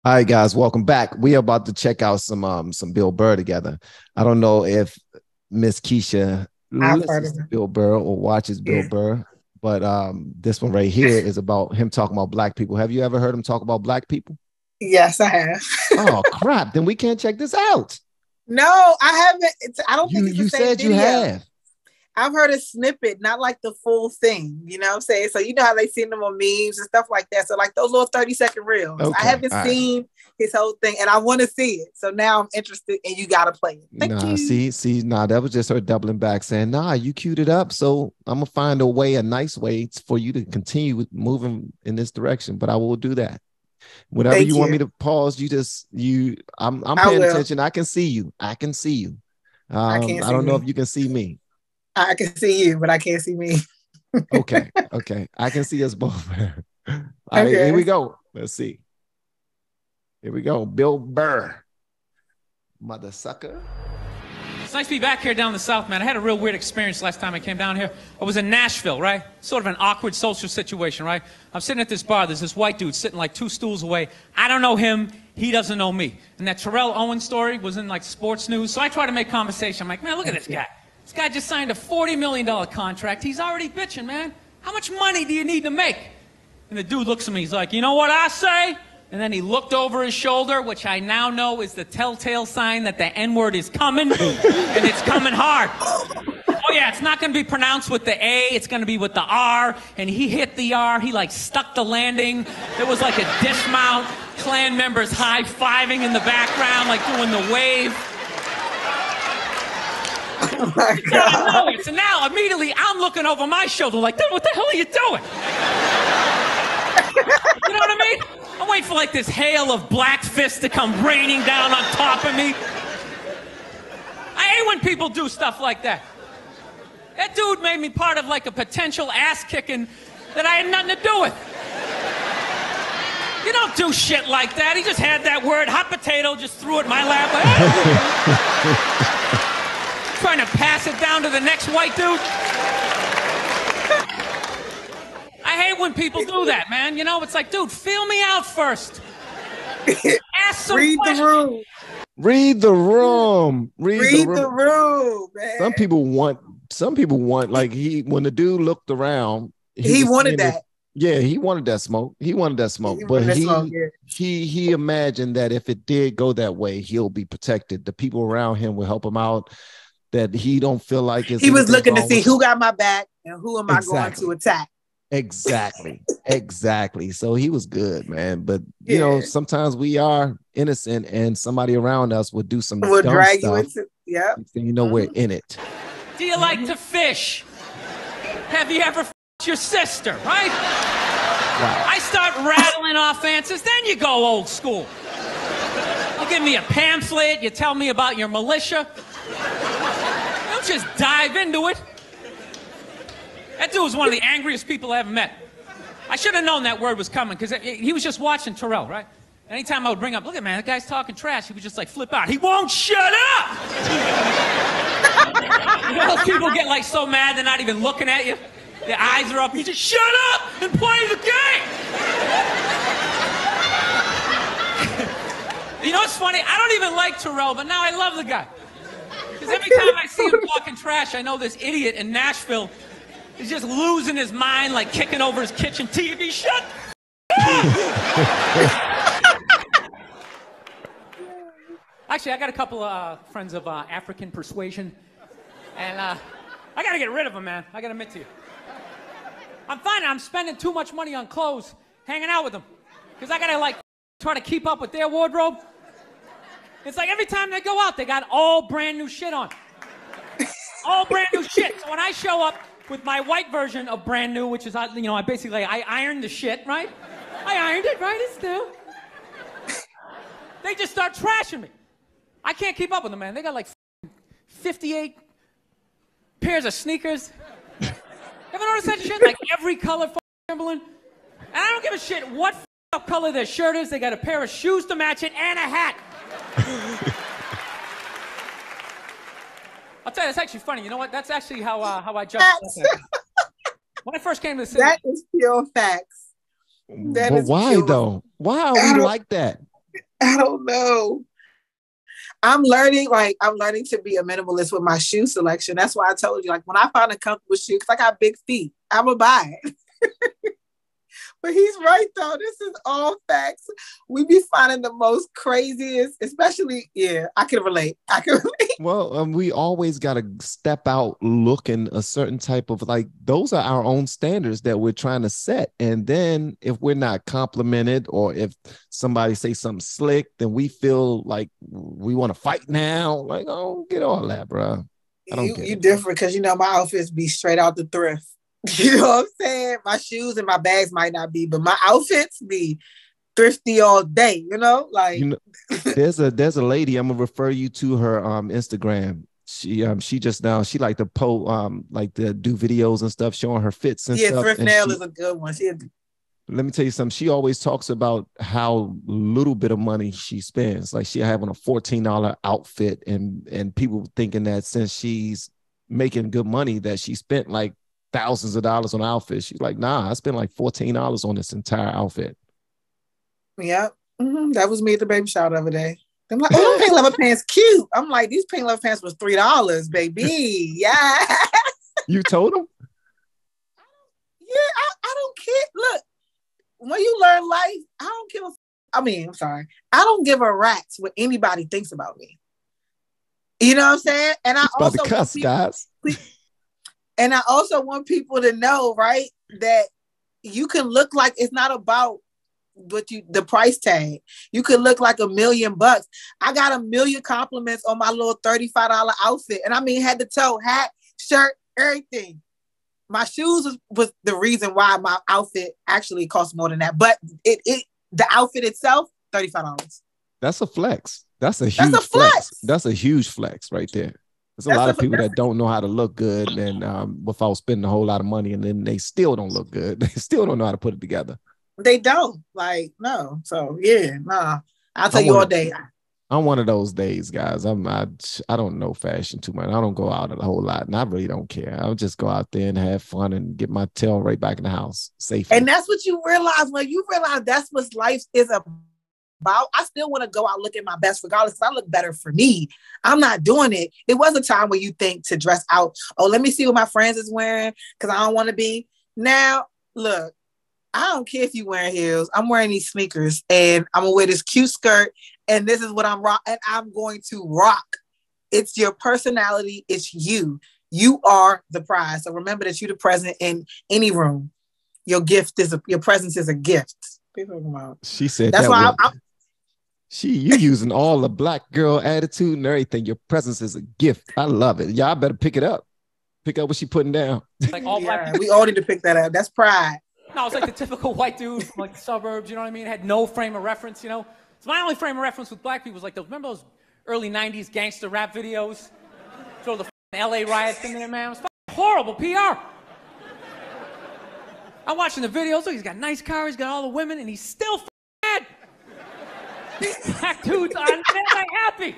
All right, guys, welcome back. We are about to check out some Bill Burr together. I don't know if Miss Keisha I've heard listens of to him. Bill Burr or watches Bill Yeah. Burr, but this one right here is about him talking about black people. Have you ever heard him talk about black people? Yes, I have. Oh crap! Then we can't check this out. No, I haven't. I don't You think it's the you same said you video. have. I've heard a snippet, not like the full thing. You know what I'm saying? So you know how they seen them on memes and stuff like that. So like those little 30-second reels. I Okay, haven't all right. seen his whole thing and I want to see it. So now I'm interested and you gotta play it. Thank Nah, you. see, that was just her doubling back, saying, "Nah, you queued it up, so I'm gonna find a way, a nice way for you to continue with moving in this direction." But I will do that. Whatever Thank you want me you. to pause, I'm I paying will. attention. I can see you. I can see you. I can't I see don't know if me. you can see me. I can see you, but I can't see me. Okay. I can see us both. All right, here Okay. we go. Let's see. Here we go. Bill Burr, mother sucker. It's nice to be back here down in the South, man. I had a real weird experience last time I came down here. I was in Nashville, right? Sort of an awkward social situation, right? I'm sitting at this bar. There's this white dude sitting like 2 stools away. I don't know him. He doesn't know me. And that Terrell Owens story was in like sports news. So I try to make conversation. I'm like, man, look at this guy. This guy just signed a $40 million contract. He's already bitching, man. How much money do you need to make? And the dude looks at me. He's like, you know what I say? And then he looked over his shoulder, which I now know is the telltale sign that the N-word is coming, and it's coming hard. Oh yeah, it's not going to be pronounced with the A, it's going to be with the R, and he hit the R, he like stuck the landing. There was like a dismount, Klan members high-fiving in the background, like doing the wave. Oh my God. So now, immediately, I'm looking over my shoulder like, dude, what the hell are you doing? You know what I mean? I'm waiting for like this hail of black fists to come raining down on top of me. I hate when people do stuff like that. That dude made me part of like a potential ass kicking that I had nothing to do with. You don't do shit like that. He just had that word, hot potato, just threw it in my lap. Like, trying to pass it down to the next white dude. I hate when people do that, man. You know, it's like, dude, feel me out first. Ask some Read the questions. room. Read the room. Read the room, man. Some people want like when the dude looked around, He was wanted saying that. yeah, he wanted that smoke. He wanted that smoke, He but wanted that smoke, yeah. he imagined that if it did go that way, he'll be protected. The people around him will help him out. That he don't feel like is He was anything looking to wrong see with. who got my back and who am I going to Exactly. attack. Exactly. So he was good, man. But you know, Yeah. sometimes we are innocent, and somebody around us would do some Will dumb drag you stuff. into, yep. So you know we're in it. Do you like to fish? Have you ever f***ed your sister, right? Wow. I start rattling off answers, then you go old school. You give me a pamphlet, you tell me about your militia. Don't just dive into it. That dude was one of the angriest people I ever met. I should have known that word was coming, because he was just watching Terrell, right? Anytime I would bring up, look at man, that guy's talking trash, he would just like flip out. He won't shut up! You know those people get like so mad they're not even looking at you? Their eyes are up, you just shut up and play the game! You know what's funny? I don't even like Terrell, but now I love the guy. Because every time I see him talking trash, I know this idiot in Nashville is just losing his mind, like kicking over his kitchen TV. Shut Actually, I got a couple of friends of African persuasion, and I got to get rid of them, man. I got to admit to you. I'm finding I'm spending too much money on clothes hanging out with them, because I got to, like, try to keep up with their wardrobe. It's like every time they go out, they got all brand new shit on. All brand new shit. So when I show up with my white version of brand new, which is, you know, I ironed the shit, right? I ironed it, right? It's new. They just start trashing me. I can't keep up with them, man. They got like 58 pairs of sneakers. Ever notice that shit? Like every color Timberland. And I don't give a shit what color their shirt is. They got a pair of shoes to match it and a hat. I'll tell you, it's actually funny. You know what? That's actually how I judge. When I first came to the city. That is pure facts. But why though? Why are we like that? I don't know. I'm learning to be a minimalist with my shoe selection. That's why I told you, like, when I find a comfortable shoe, because I got big feet, I'm gonna buy it. But he's right, though. This is all facts. We be finding the most craziest, especially, I can relate. Well, we always got to step out looking a certain type of, like, those are our own standards that we're trying to set. And then if we're not complimented, or if somebody say something slick, then we feel like we want to fight now. Like, oh, get all that, bro. I don't get you it. different, because my outfits be straight out the thrift. You know what I'm saying? My shoes and my bags might not be, but my outfits be thrifty all day, like there's a lady, I'm gonna refer you to her Instagram. She just now, she like to like to do videos and stuff showing her fits and stuff. Thrift Nail is a good one. Let me tell you something. She always talks about how little bit of money she spends. Like, she having a $14 outfit, and people thinking that since she's making good money that she spent like thousands of dollars on outfits. She's like, nah, I spent like $14 on this entire outfit. Yeah, that was me at the baby shower the other day. I'm like, oh, pink leather pants cute. I'm like, these pink leather pants was $3, baby. Yeah. You told them? Yeah, I don't care. Look, when you learn life, I don't give I'm sorry. I don't give a rat's what anybody thinks about me. You know what I'm saying? And I also cuss, guys. And I also want people to know, right, that you can look like, it's not about the price tag. You could look like $1 million. I got 1 million compliments on my little $35 outfit. And head to toe, hat, shirt, everything. My shoes was the reason why my outfit actually cost more than that. But the outfit itself, $35. That's a flex. That's a huge flex. That's a huge flex right there. There's a lot of people that don't know how to look good, and without spending a whole lot of money, and then they still don't look good. They still don't know how to put it together. They don't. Like, no. So I'll tell you all day. I'm one of those days, guys. I don't know fashion too much. I don't go out a whole lot, and I really don't care. I'll just go out there and have fun and get my tail right back in the house safely. And that's what you realize when you realize that's what life is about. I still want to go out looking my best, regardless, because I look better for me. I'm not doing it. It was a time where you think to dress out. Oh, let me see what my friends is wearing, because I don't want to be. Now, look, I don't care if you wearing heels. I'm wearing these sneakers, and I'm gonna wear this cute skirt, and this is what I'm rock, and I'm going to rock. It's your personality. It's you. You are the prize. So remember that you're the present in any room. Your presence is a gift. She said that's why you using all the black girl attitude and everything. Your presence is a gift. I love it. Y'all better pick it up. Pick up what she putting down. Like all black. We all need to pick that up. That's pride. No, it's like the typical white dude from like the suburbs. You know what I mean? Had no frame of reference. So my only frame of reference with black people was like remember those early '90s gangster rap videos? Throw the LA riots in there, man. It was horrible PR. I'm watching the videos. Look, he's got a nice car. He's got all the women, and he's still mad. These black dudes are never happy.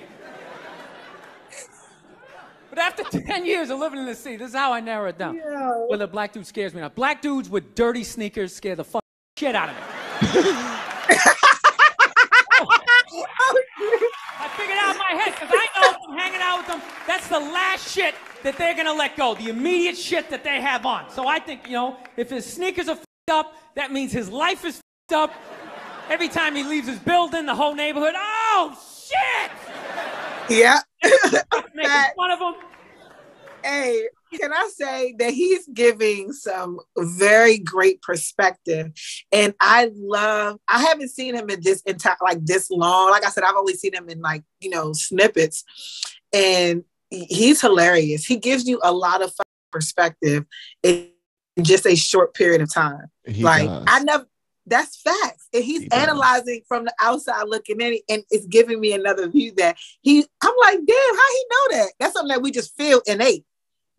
But after 10 years of living in the city, this is how I narrow it down. Yeah. Whether a black dude scares me or not. Black dudes with dirty sneakers scare the shit out of me. I figured out in my head, because I know from hanging out with them, that's the last shit that they're going to let go. The immediate shit that they have on. So I think, if his sneakers are up, that means his life is up. Every time he leaves his building, the whole neighborhood, oh, shit! Yeah. Making fun of him. Hey, can I say that he's giving some very great perspective, and I haven't seen him in this entire, like this long. Like I said, I've only seen him in snippets, and he's hilarious. He gives you a lot of perspective in just a short period of time. That's facts. And he's analyzing from the outside looking in, and it's giving me another view that I'm like, damn, how he know that? That's something that we just feel innate.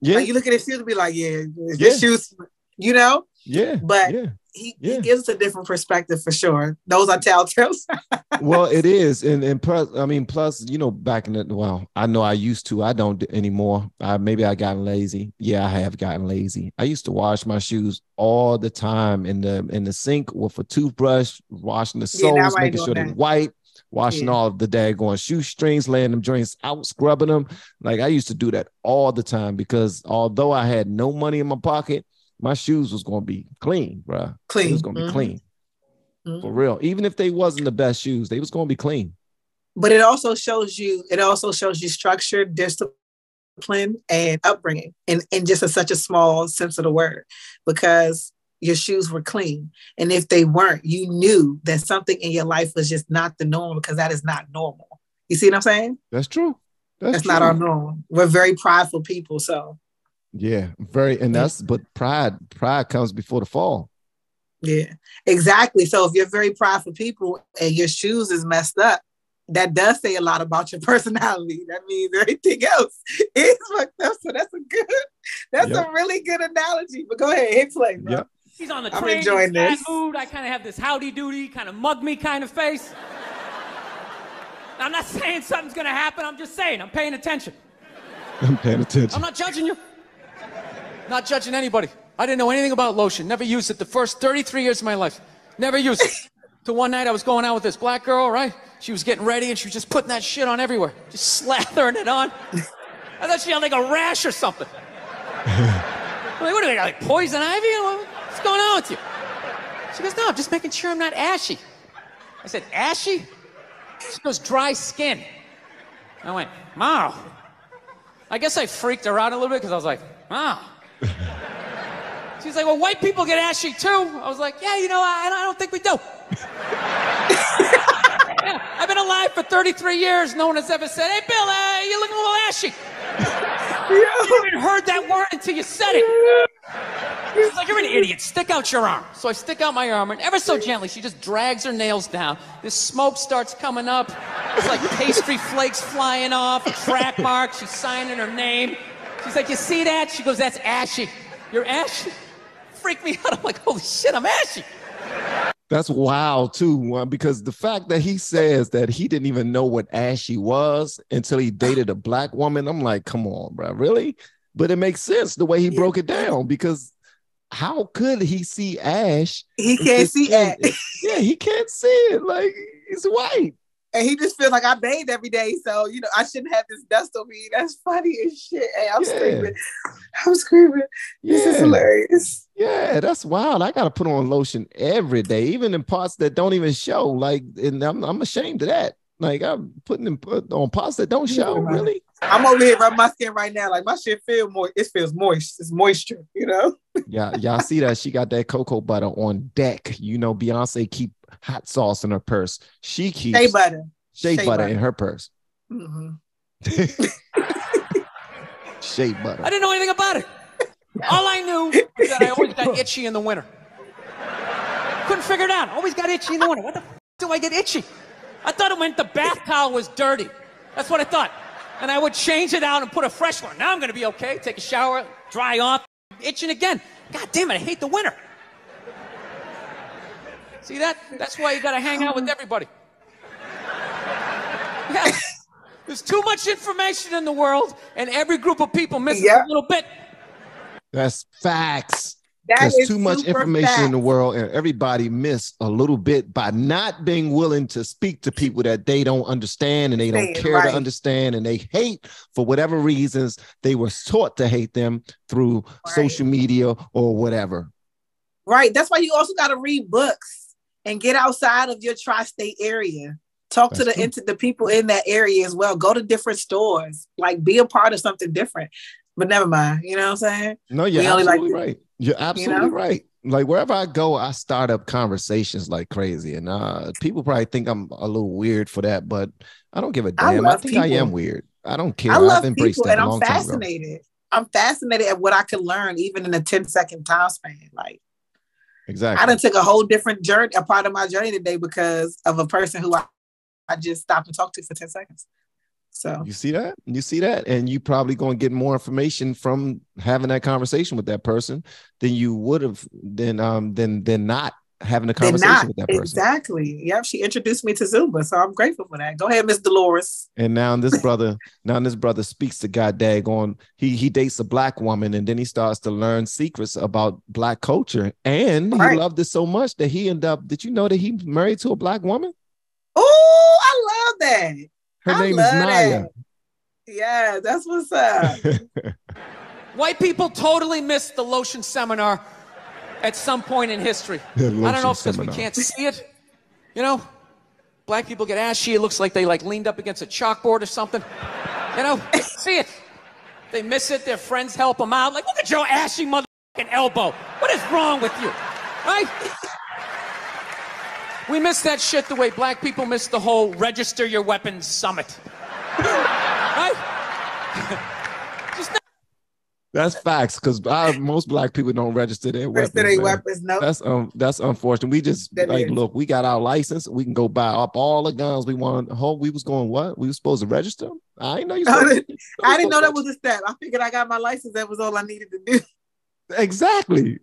Yeah. Like you look at his shoes and be like, this shoes, Yeah. But he gives us a different perspective for sure. Those are telltales. Well, it is. And plus, back in I know I used to, I don't anymore. Maybe I gotten lazy. Yeah, I have gotten lazy. I used to wash my shoes all the time in the sink with a toothbrush, washing the soles, making sure they're white. washing all of the daggone shoestrings, laying them joints out, scrubbing them. Like I used to do that all the time because although I had no money in my pocket, my shoes was going to be clean, bro. Clean. It was going to be clean. For real. Even if they wasn't the best shoes, they was going to be clean. But it also shows you structure, discipline, and upbringing in just such a small sense of the word, because your shoes were clean. And if they weren't, you knew that something in your life was just not the norm, because that is not normal. You see what I'm saying? That's true. That's not our norm. We're very prideful people. So yeah, but pride comes before the fall. Yeah, exactly. So if you're very prideful people and your shoes is messed up, that does say a lot about your personality. That means everything else is fucked up. So that's a really good analogy. But go ahead, hit play, bro. Yep. He's on the train. I'm enjoying this. Mood. I kind of have this howdy-doody, kind of mug me kind of face. I'm not saying something's going to happen. I'm just saying I'm paying attention. I'm paying attention. I'm not judging you. Not judging anybody. I didn't know anything about lotion. Never used it the first 33 years of my life. Never used it. Till one night I was going out with this black girl, right? She was getting ready and she was just putting that shit on everywhere. Just slathering it on. I thought she had like a rash or something. I'm like, what are they, like poison ivy? What's going on with you? She goes, no, I'm just making sure I'm not ashy. I said, ashy? She goes, dry skin. I went, wow. I guess I freaked her out a little bit because I was like, wow. She's like, well, white people get ashy too. I was like, yeah, I don't think we do. Yeah, I've been alive for 33 years. No one has ever said, hey, Bill, you're looking a little ashy. You haven't heard that word until you said it. She's like, you're an idiot. Stick out your arm. So I stick out my arm, and ever so gently, she just drags her nails down. This smoke starts coming up. It's like pastry flakes flying off, track marks. She's signing her name. She's like, you see that? She goes, that's ashy. You're ashy? Freak me out. I'm like, holy shit, I'm ashy. That's wild too, because the fact that he says that he didn't even know what ashy was until he dated a black woman, I'm like, come on, bro, really? But it makes sense the way he broke it down, because how could he see ash? He can't see ash. Yeah, he can't see it. Like, he's white. And he just feels like I bathe every day, so I shouldn't have this dust on me. That's funny as shit. Hey, I'm screaming. This is hilarious. Yeah, that's wild. I gotta put on lotion every day, even in parts that don't even show. Like, and I'm ashamed of that. Like, I'm putting on parts that don't show. Really? I'm over here rubbing my skin right now. Like, my shit feels moist. It feels moist. It's moisture. Yeah, y'all see that? She got that cocoa butter on deck. Beyonce keep hot sauce in her purse. She keeps shea butter in her purse. Mm-hmm. Shea butter. I didn't know anything about it. All I knew was that I always got itchy in the winter. Couldn't figure it out. Always got itchy in the winter. What the f do I get itchy? I thought it meant the bath towel was dirty. That's what I thought. And I would change it out and put a fresh one. Now I'm going to be okay. Take a shower, dry off, itching again. God damn it, I hate the winter. See that? That's why you got to hang out with everybody. Yeah. There's too much information in the world, and every group of people misses a little bit. That's facts. There's too much information in the world, and everybody miss a little bit by not being willing to speak to people that they don't understand and they don't care to understand, and they hate for whatever reasons they were taught to hate them through social media or whatever. Right. That's why you also got to read books and get outside of your tri-state area. Talk to the people in that area as well. Go to different stores. Like, be a part of something different. But never mind. You know what I'm saying? No, you're absolutely right. You're absolutely right. Like, wherever I go, I start up conversations like crazy. And people probably think I'm a little weird for that, but I don't give a damn. I think I am weird. I don't care. I've embraced that a long time ago. I'm fascinated at what I can learn, even in a 10-second time span. Like, exactly. I done took a whole different journey, a part of my journey today, because of a person who I just stopped and talked to for 10 seconds. So you see that, and you probably going to get more information from having that conversation with that person than you would have than not having a conversation with that person. Exactly. Yep. She introduced me to Zumba, so I'm grateful for that. Go ahead, Miss Dolores. And now this brother speaks to God daggone. He dates a black woman, and then he starts to learn secrets about black culture, and he loved it so much that he ended up. Did you know that he married to a black woman? Oh, that. Her I name is love Naya. that. Yeah, that's what's up. White people totally missed the lotion seminar at some point in history. I don't know if it's because we can't see it. You know, black people get ashy. It looks like they like leaned up against a chalkboard or something. You know, see it. They miss it. Their friends help them out. Like, look at your ashy motherfucking elbow. What is wrong with you? Right? We miss that shit the way black people miss the whole register your weapons summit. Right? Just That's facts, because most black people don't register their weapons. Register their weapons, no. That's unfortunate. We just That like, is. look, we got our license. We can go buy up all the guns we want. We was going what? We were supposed to register them? I didn't know you. I didn't know that was a step. I figured I got my license. That was all I needed to do. Exactly.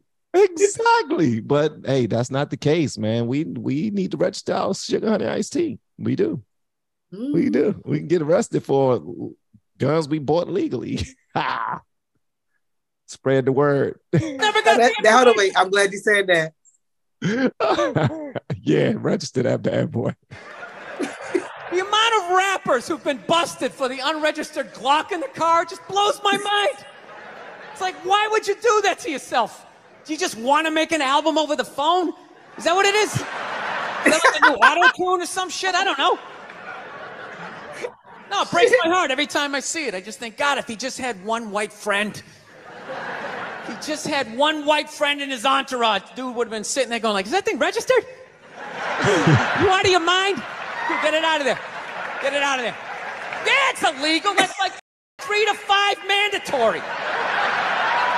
But hey, that's not the case, man. We need to register our sugar honey iced tea. We do. We do. We can get arrested for guns we bought legally. Spread the word. never got Wait, I'm glad you said that. Yeah, register that bad boy. The amount of rappers who've been busted for the unregistered Glock in the car just blows my mind. It's like, why would you do that to yourself? Do you just want to make an album over the phone? Is that what it is? Is that like a new auto-tune or some shit? I don't know. No, it breaks my heart every time I see it. I just think, God, if he just had one white friend. He just had one white friend in his entourage. Dude would have been sitting there going like, is that thing registered? You out of your mind? Dude, get it out of there. Get it out of there. Yeah, it's illegal. That's like 3 to 5 mandatory.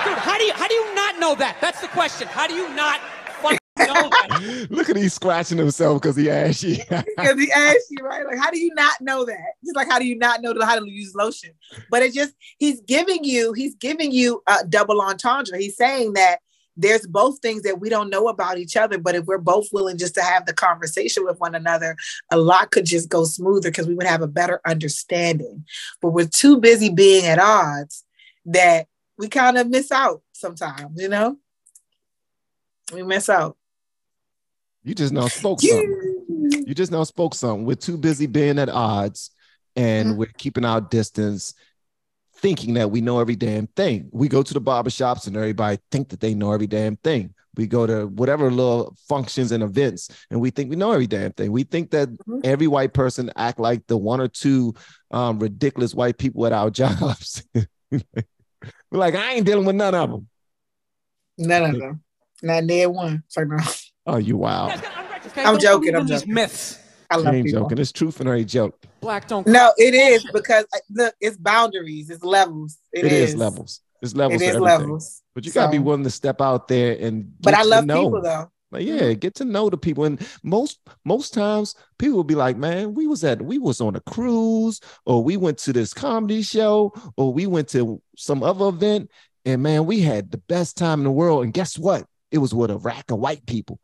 Dude, how do you not know that? That's the question. How do you not fucking know that? Look at he's scratching himself because he ashy. Because he asked you, right? Like, how do you not know that? Just like, how do you not know how to use lotion? But it just, he's giving you a double entendre. He's saying that there's both things that we don't know about each other, but if we're both willing just to have the conversation with one another, a lot could just go smoother because we would have a better understanding. But we're too busy being at odds that we kind of miss out sometimes, you know? We miss out. You just now spoke something. You just now spoke something. We're too busy being at odds and we're keeping our distance, thinking that we know every damn thing. We go to the barbershops and everybody think that they know every damn thing. We go to whatever little functions and events and we think we know every damn thing. We think that every white person act like the one or two ridiculous white people at our jobs. We're like, I ain't dealing with none of them. None of them. Not near one. So no. Oh, you wild. I'm joking. I'm These joking. myths. I love ain't people. joking. It's truth in every joke. Black don't. No, it is because look, it's boundaries. It's levels. It is levels. It's levels. It for is everything. levels. But you gotta be willing to step out there and but I love know. people though. Like, yeah, get to know the people. And most times people will be like, man, we was on a cruise, or we went to this comedy show, or we went to some other event, and man, we had the best time in the world. And guess what? It was with a rack of white people.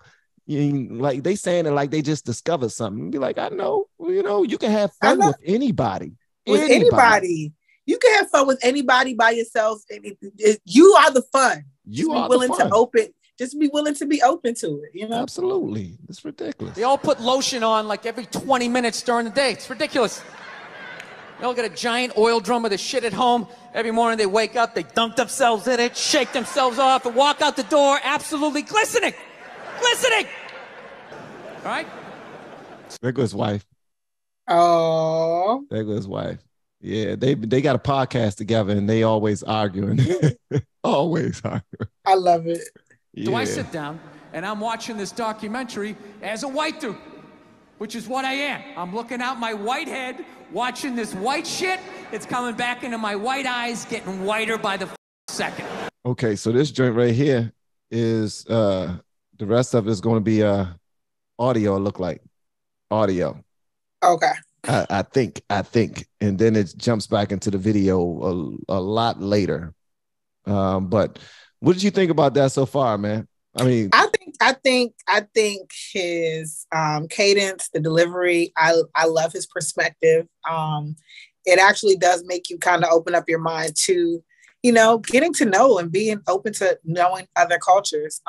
Like they saying it like they just discovered something. Be like, I know, you can have fun with anybody. With anybody. You can have fun with anybody by yourself. You are the fun. You are willing to open. Just be willing to be open to it. You know, absolutely. It's ridiculous. They all put lotion on like every 20 minutes during the day. It's ridiculous. They all got a giant oil drum of the shit at home. Every morning they wake up, they dunk themselves in it, shake themselves off, and walk out the door absolutely glistening. Glistening! All right? There goes his wife. Oh. There goes his wife. Yeah, they got a podcast together and they always arguing. Always arguing. I love it. Yeah. So I sit down and I'm watching this documentary as a white dude, which is what I am. I'm looking out my white head, watching this white shit. It's coming back into my white eyes, getting whiter by the second. Okay, so this joint right here is the rest of it is going to be audio. It look like audio. Okay. I think, and then it jumps back into the video a lot later. But what did you think about that so far, man? I mean, I think his cadence, the delivery, I love his perspective. It actually does make you kind of open up your mind to, getting to know and being open to knowing other cultures.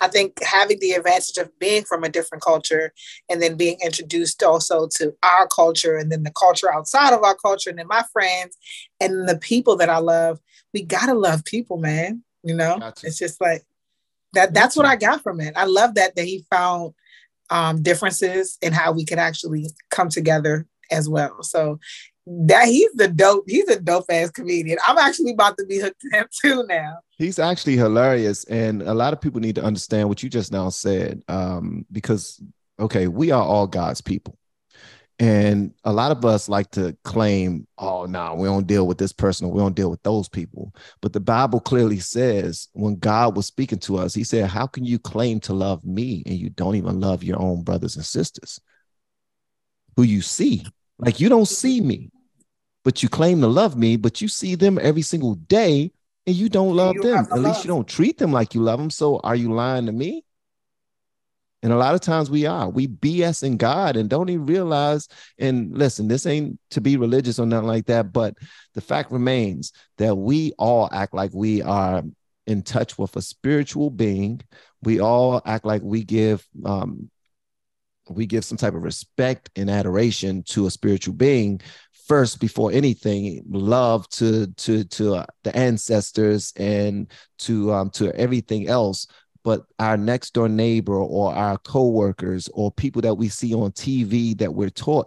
I think having the advantage of being from a different culture and then being introduced also to our culture and then the culture outside of our culture and then my friends and the people that I love, we got to love people, man. You know, Gotcha. it's just like that. That's what I got from it. I love that he found differences in how we could actually come together as well. So that he's a dope ass comedian. I'm actually about to be hooked to him too now. He's actually hilarious. And a lot of people need to understand what you just now said. Because, okay, we are all God's people. And a lot of us like to claim, oh, no, we don't deal with this person, or we don't deal with those people. But the Bible clearly says when God was speaking to us, he said, how can you claim to love me and you don't even love your own brothers and sisters who you see? Like, you don't see me, but you claim to love me, but you see them every single day and you don't love them. At least you don't treat them like you love them. So are you lying to me? And a lot of times we BS in God and don't even realize. And listen, this ain't to be religious or nothing like that, but the fact remains that we all act like we are in touch with a spiritual being. We all act like we give some type of respect and adoration to a spiritual being first before anything. Love to the ancestors and to everything else. But our next door neighbor or our coworkers or people that we see on TV that we're taught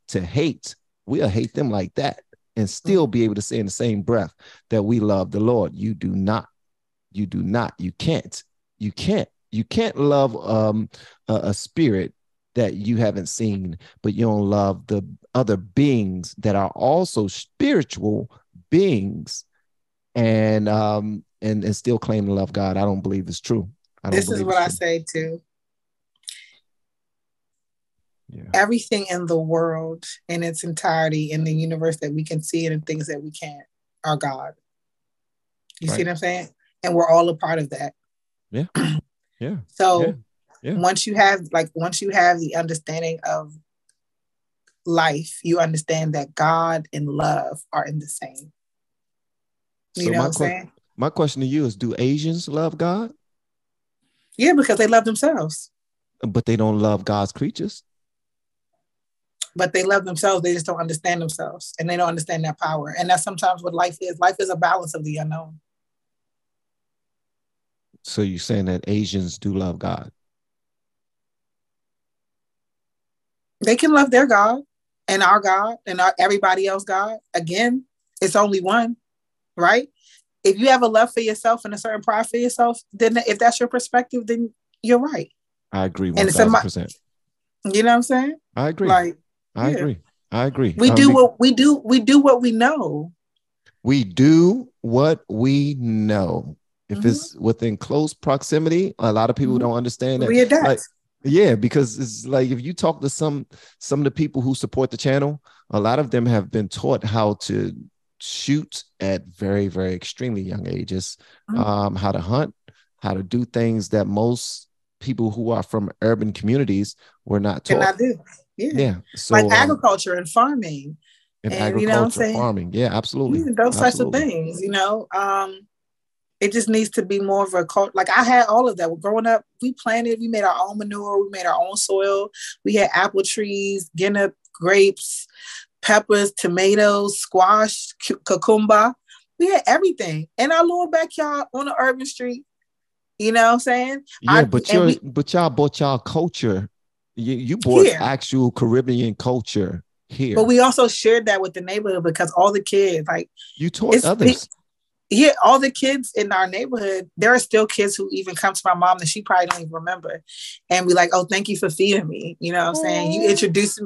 to hate, we'll hate them like that and still be able to say in the same breath that we love the Lord. You do not. You do not. You can't. You can't. You can't love a spirit that you haven't seen, but you don't love the other beings that are also spiritual beings and still claim to love God. I don't believe it's true. This is what I say too. Yeah. Everything in the world in its entirety, in the universe that we can see and things that we can't, are God. You see what I'm saying? And we're all a part of that. Yeah. Yeah. So once you have the understanding of life, you understand that God and love are in the same. You know what I'm saying? My question to you is, do Asians love God? Yeah, because they love themselves. But they don't love God's creatures. But they love themselves. They just don't understand themselves. And they don't understand their power. And that's sometimes what life is. Life is a balance of the unknown. So you're saying that Asians do love God? They can love their God and our God and everybody else God. Again, it's only one, right? If you have a love for yourself and a certain pride for yourself, then if that's your perspective, then you're right. I agree 1,000%. You know what I'm saying? I agree. I agree. We do what we do. We do what we know. We do what we know. If it's within close proximity, a lot of people don't understand that. We adapt. Like, yeah, because it's like if you talk to some of the people who support the channel, a lot of them have been taught how to shoot at very, very extremely young ages, how to hunt, how to do things that most people who are from urban communities were not taught. Cannot do. Yeah. So like agriculture and farming. And agriculture, you know what I'm saying? Farming. Yeah, absolutely. Those types of things, you know. It just needs to be more of a culture. Like I had all of that. Growing up, we planted, we made our own manure, we made our own soil. We had apple trees, guinea grapes, peppers, tomatoes, squash, cucumber. We had everything in our little backyard on the urban street. You know what I'm saying? Yeah, but y'all bought y'all culture. You bought actual Caribbean culture here. But we also shared that with the neighborhood because all the kids, like you taught others. All the kids in our neighborhood, there are still kids who even come to my mom that she probably don't even remember. And be like, oh, thank you for feeding me. You know what I'm saying? You introduced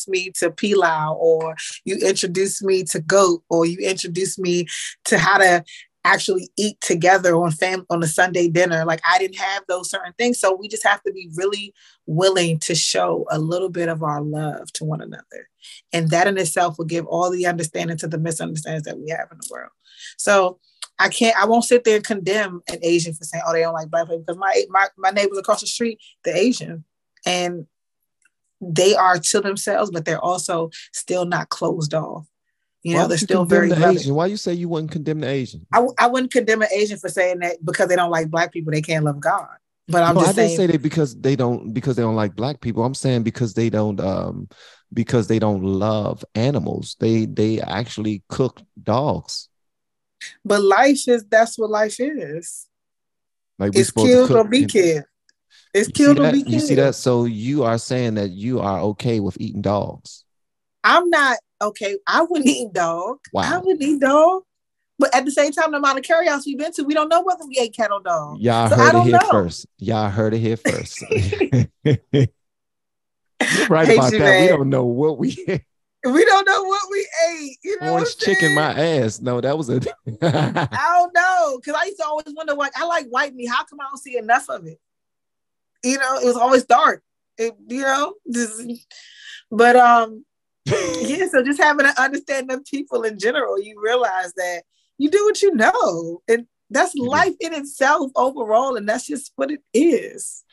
me to pilau, or you introduced me to goat, or you introduced me to how to actually eat together on a Sunday dinner. Like I didn't have those certain things. So we just have to be really willing to show a little bit of our love to one another. And that in itself will give all the understanding to the misunderstandings that we have in the world. So I won't sit there and condemn an Asian for saying, oh, they don't like Black people, because my neighbors across the street, they're Asian and they are to themselves, but they're also still not closed off. You know, they're still very Asian. Why you say you wouldn't condemn the Asian? I wouldn't condemn an Asian for saying that because they don't like Black people, they can't love God. But I'm No, I just didn't saying. say that because they don't like black people. I'm saying because they don't love animals. They actually cook dogs. But that's what life is. Like we're It's supposed to killed or cook. be And killed. It's you see killed or that? be You see that? killed. So you are saying that you are okay with eating dogs. I'm not okay. I wouldn't eat dog. I Wow. wouldn't eat dog. But at the same time, the amount of carryouts we've been to, we don't know whether we ate cat or dog. Y'all So I heard it don't here know. first. Y'all heard it here first. You're right Hate about you, that. We man. don't know what we ate. We don't know what we ate. You know Orange what I'm chicken, saying? my ass. No, that was a. I don't know. Because I used to always wonder, like, I like white meat. How come I don't see enough of it? You know, it was always dark. But yeah, so just having an understanding of people in general, you realize that you do what you know. And that's life in itself overall. And that's just what it is.